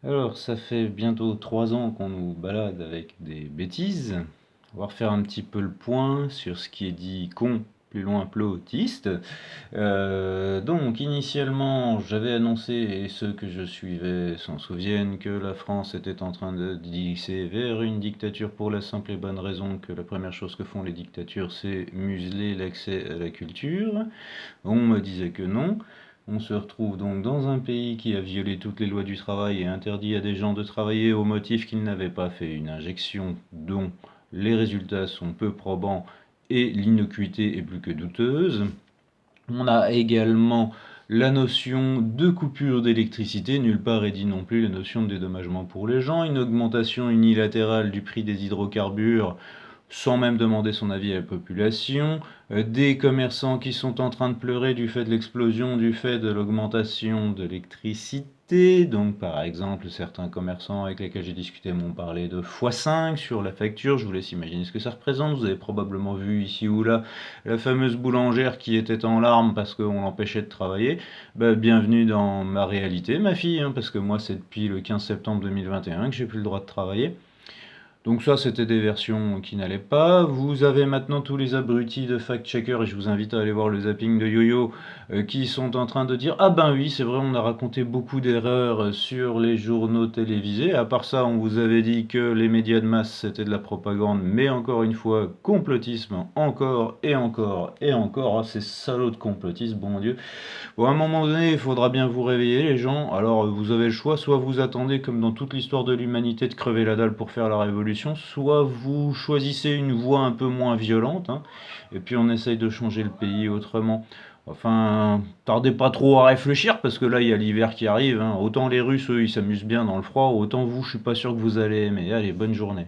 Alors, ça fait bientôt 3 ans qu'on nous balade avec des bêtises. On va refaire un petit peu le point sur ce qui est dit con, plus loin plotiste. Donc, initialement, j'avais annoncé, et ceux que je suivais s'en souviennent, que la France était en train de glisser vers une dictature pour la simple et bonne raison que la première chose que font les dictatures, c'est museler l'accès à la culture. On me disait que non. On se retrouve donc dans un pays qui a violé toutes les lois du travail et interdit à des gens de travailler au motif qu'ils n'avaient pas fait une injection dont les résultats sont peu probants et l'innocuité est plus que douteuse. On a également la notion de coupure d'électricité, nulle part est dit non plus la notion de dédommagement pour les gens, une augmentation unilatérale du prix des hydrocarbures sans même demander son avis à la population, des commerçants qui sont en train de pleurer du fait de l'explosion, du fait de l'augmentation de l'électricité. Donc par exemple, certains commerçants avec lesquels j'ai discuté m'ont parlé de x5 sur la facture. Je vous laisse imaginer ce que ça représente. Vous avez probablement vu ici ou là la fameuse boulangère qui était en larmes parce qu'on l'empêchait de travailler. Bah, bienvenue dans ma réalité, ma fille, hein, parce que moi c'est depuis le 15 septembre 2021 que j'ai plus le droit de travailler. Donc ça, c'était des versions qui n'allaient pas. Vous avez maintenant tous les abrutis de fact-checker, et je vous invite à aller voir le zapping de YoYo, qui sont en train de dire «Ah ben oui, c'est vrai, on a raconté beaucoup d'erreurs sur les journaux télévisés. À part ça, on vous avait dit que les médias de masse, c'était de la propagande, mais encore une fois, complotisme, encore et encore et encore. Ah, ces salauds de complotistes, bon Dieu. Bon, à un moment donné, il faudra bien vous réveiller, les gens. Alors, vous avez le choix, soit vous attendez, comme dans toute l'histoire de l'humanité, de crever la dalle pour faire la révolution, soit vous choisissez une voie un peu moins violente, hein, et puis on essaye de changer le pays autrement. Enfin, tardez pas trop à réfléchir, parce que là, il y a l'hiver qui arrive, hein. Autant les Russes, eux, ils s'amusent bien dans le froid, autant vous, je suis pas sûr que vous allez aimer. Allez, bonne journée.